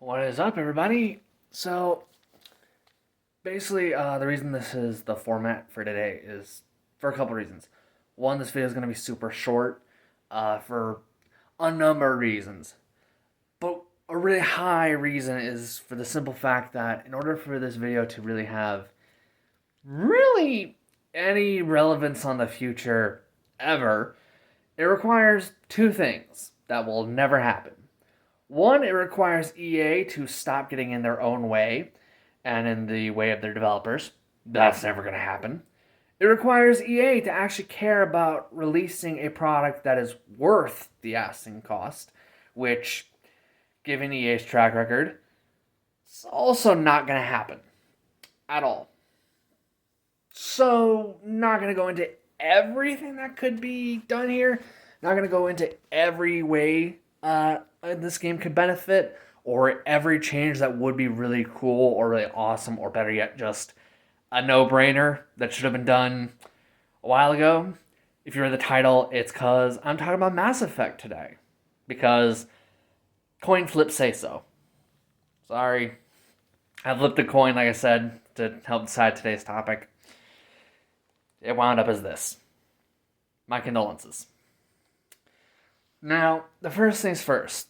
What is up, everybody? So, basically, the reason this is the format for today is for a couple reasons. One, this video is going to be super short for a number of reasons. But a really high reason is for the simple fact that in order for this video to really have really any relevance on the future ever, it requires two things that will never happen. One, it requires EA to stop getting in their own way and in the way of their developers. That's never going to happen. It requires EA to actually care about releasing a product that is worth the asking cost, which, given EA's track record, is also not going to happen at all. So, not going to go into everything that could be done here. Not going to go into every way this game could benefit, or every change that would be really cool or really awesome, or better yet, just a no-brainer that should have been done a while ago. If you read the title, it's because I'm talking about Mass Effect today. Because coin flips say so. Sorry. I flipped a coin, like I said, to help decide today's topic. It wound up as this. My condolences. Now, the first things first.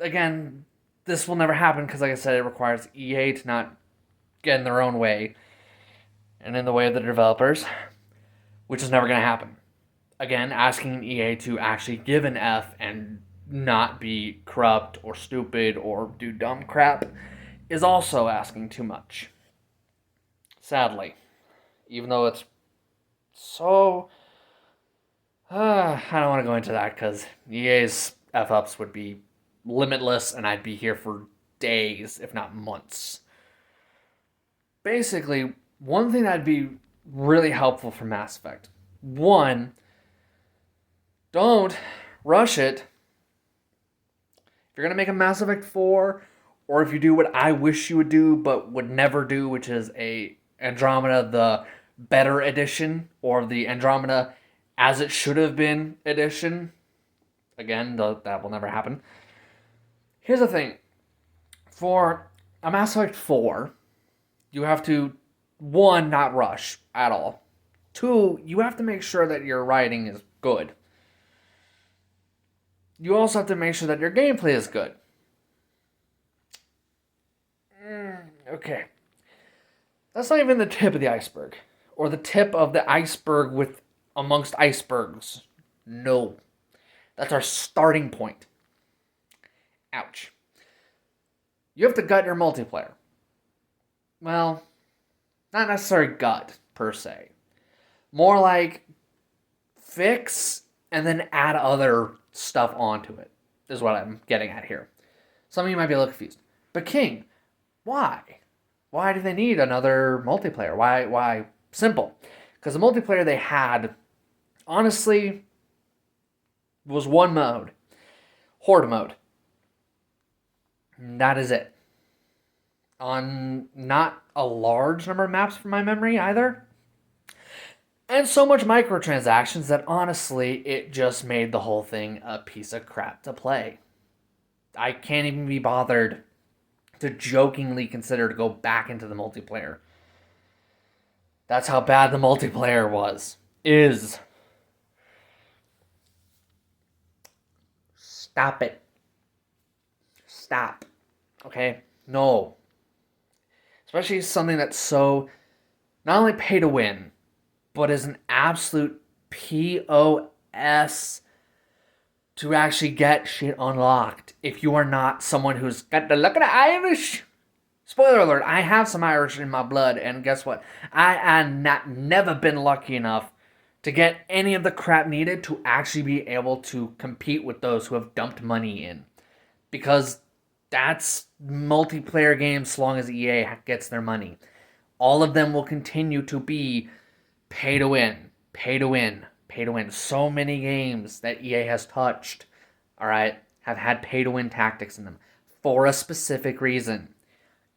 Again, this will never happen because, like I said, it requires EA to not get in their own way and in the way of the developers, which is never going to happen. Again, asking EA to actually give an F and not be corrupt or stupid or do dumb crap is also asking too much. Sadly. Even though it's so... I don't want to go into that because EA's F-ups would be limitless and I'd be here for days, if not months. Basically, one thing that'd be really helpful for Mass Effect. One, don't rush it. If you're going to make a Mass Effect 4, or if you do what I wish you would do but would never do, which is a Andromeda the better edition, or the Andromeda as it should have been edition. Again, that will never happen. Here's the thing. For a Mass Effect 4, you have to, one, not rush at all. Two, you have to make sure that your writing is good. You also have to make sure that your gameplay is good. Okay. That's not even the tip of the iceberg. Or the tip of the iceberg with amongst icebergs. No. That's our starting point. Ouch. You have to gut your multiplayer. Well, not necessarily gut, per se. More like fix and then add other stuff onto it, is what I'm getting at here. Some of you might be a little confused. But King, why? Why do they need another multiplayer? Why? Simple. Because the multiplayer they had, honestly, was one mode. Horde mode. That is it. On not a large number of maps from my memory either. And so much microtransactions that honestly, it just made the whole thing a piece of crap to play. I can't even be bothered to jokingly consider to go back into the multiplayer. That's how bad the multiplayer was. Is. Stop it. Stop. Okay? No. Especially something that's so not only pay to win, but is an absolute POS to actually get shit unlocked if you are not someone who's got the luck of the Irish. Spoiler alert, I have some Irish in my blood, and guess what? I have never been lucky enough to get any of the crap needed to actually be able to compete with those who have dumped money in. Because that's multiplayer games so long as EA gets their money. All of them will continue to be pay to win, pay to win, pay to win. So many games that EA has touched, alright, have had pay to win tactics in them for a specific reason.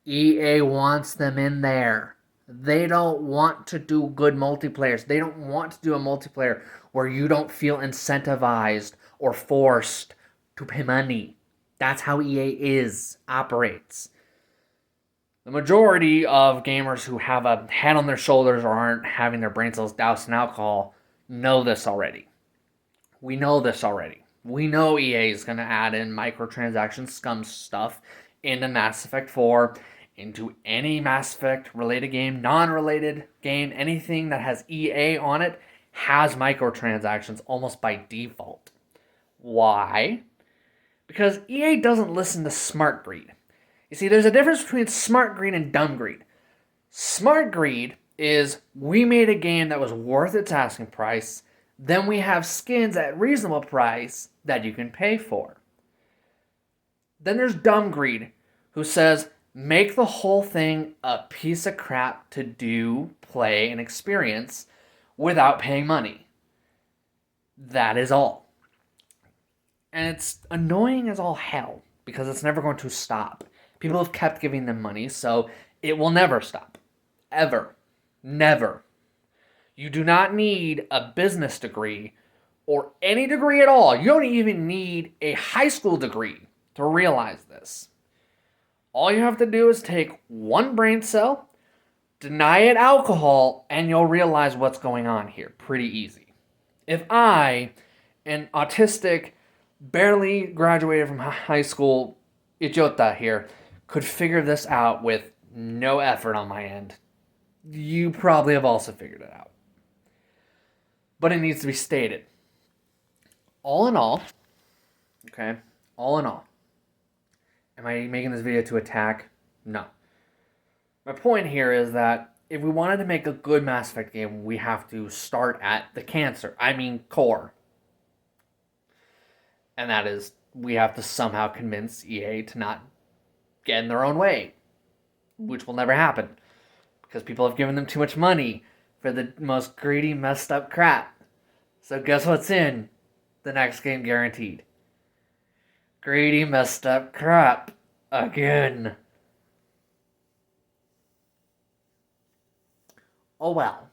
EA wants them in there. They don't want to do good multiplayers. They don't want to do a multiplayer where you don't feel incentivized or forced to pay money. That's how EA operates. The majority of gamers who have a head on their shoulders or aren't having their brain cells doused in alcohol know this already. We know this already. We know EA is going to add in microtransaction scum stuff into Mass Effect 4, into any Mass Effect related game, non-related game, anything that has EA on it has microtransactions almost by default. Why? Because EA doesn't listen to smart greed. You see, there's a difference between smart greed and dumb greed. Smart greed is we made a game that was worth its asking price, then we have skins at reasonable price that you can pay for. Then there's dumb greed, who says, make the whole thing a piece of crap to do, play, and experience without paying money. That is all. And it's annoying as all hell, because it's never going to stop. People have kept giving them money, so it will never stop. Ever. Never. You do not need a business degree or any degree at all. You don't even need a high school degree to realize this. All you have to do is take one brain cell, deny it alcohol, and you'll realize what's going on here. Pretty easy. If I, an autistic, barely graduated from high school idiota here, could figure this out with no effort on my end, you probably have also figured it out. But it needs to be stated. All in all, am I making this video to attack? No. My point here is that if we wanted to make a good Mass Effect game, we have to start at the core. And that is, we have to somehow convince EA to not get in their own way, which will never happen, because people have given them too much money for the most greedy, messed up crap. So guess what's in the next game guaranteed? Greedy, messed up crap. Again. Oh well.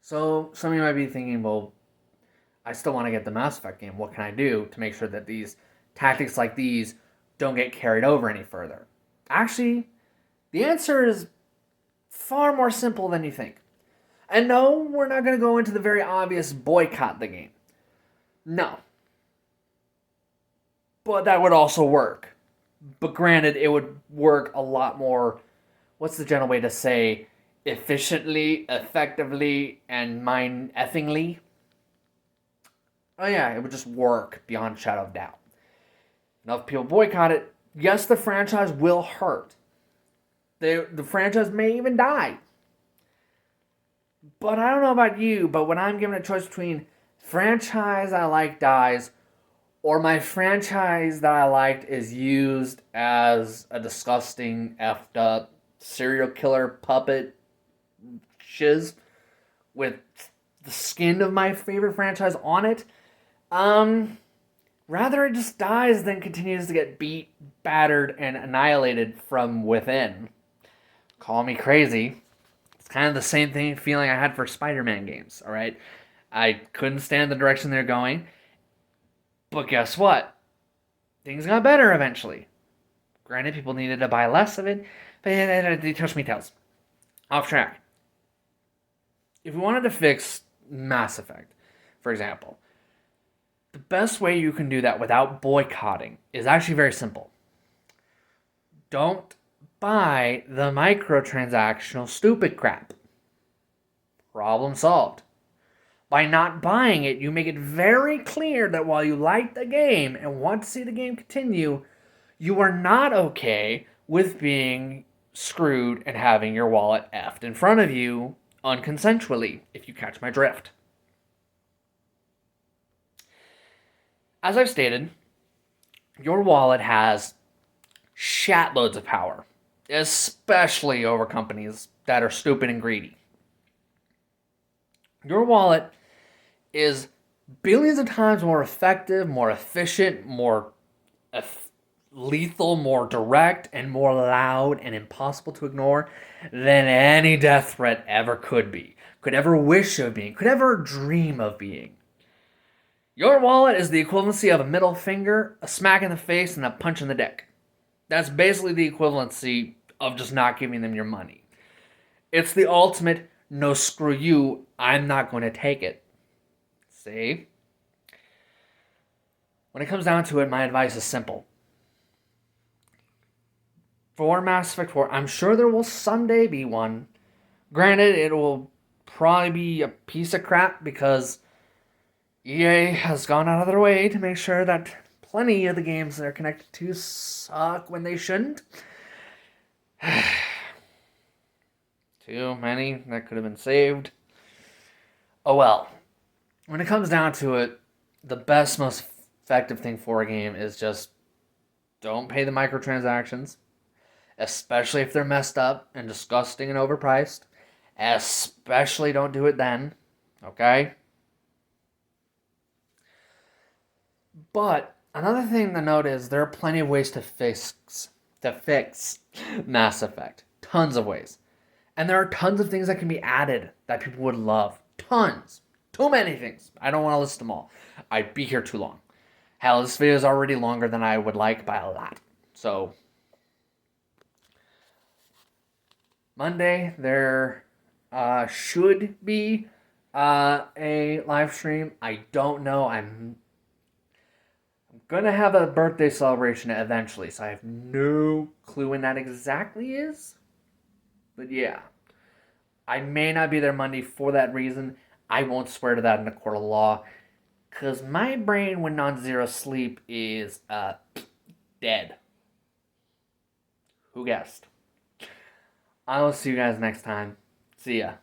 So some of you might be thinking, well, I still want to get the Mass Effect game. What can I do to make sure that these tactics like these don't get carried over any further? Actually, the answer is far more simple than you think. And no, we're not going to go into the very obvious boycott the game. No. But that would also work. But granted, it would work a lot more, what's the general way to say, efficiently, effectively, and mind-effingly? Oh yeah, it would just work beyond a shadow of doubt. Enough people boycott it. Yes, the franchise will hurt. The franchise may even die. But I don't know about you, but when I'm given a choice between franchise I like dies, or my franchise that I liked is used as a disgusting, effed up serial killer puppet shiz with the skin of my favorite franchise on it, rather it just dies than continues to get beat, battered, and annihilated from within. Call me crazy. It's kind of the same feeling I had for Spider-Man games, alright? I couldn't stand the direction they're going. But guess what? Things got better eventually. Granted, people needed to buy less of it, but they touched me tails. Off track. If we wanted to fix Mass Effect, for example, the best way you can do that without boycotting is actually very simple. Don't buy the microtransactional stupid crap. Problem solved. By not buying it, you make it very clear that while you like the game and want to see the game continue, you are not okay with being screwed and having your wallet effed in front of you unconsensually, if you catch my drift. As I've stated, your wallet has shatloads of power, especially over companies that are stupid and greedy. Your wallet is billions of times more effective, more efficient, more lethal, more direct, and more loud and impossible to ignore than any death threat ever could be, could ever wish of being, could ever dream of being. Your wallet is the equivalency of a middle finger, a smack in the face, and a punch in the dick. That's basically the equivalency of just not giving them your money. It's the ultimate, no, screw you, I'm not going to take it. See? When it comes down to it, my advice is simple. For Mass Effect 4, I'm sure there will someday be one. Granted, it will probably be a piece of crap because EA has gone out of their way to make sure that plenty of the games they're connected to suck when they shouldn't. Too many that could have been saved. Oh well. When it comes down to it, the best, most effective thing for a game is just don't pay the microtransactions, especially if they're messed up and disgusting and overpriced. Especially don't do it then, okay? But another thing to note is there are plenty of ways to fix Mass Effect. Tons of ways. And there are tons of things that can be added that people would love. Tons. Too many things. I don't want to list them all. I'd be here too long. Hell, this video is already longer than I would like by a lot. So, Monday, there should be a live stream. I don't know. I'm gonna have a birthday celebration eventually, so I have no clue when that exactly is. But yeah, I may not be there Monday for that reason. I won't swear to that in a court of law, because my brain when non-zero sleep is dead. Who guessed? I will see you guys next time. See ya.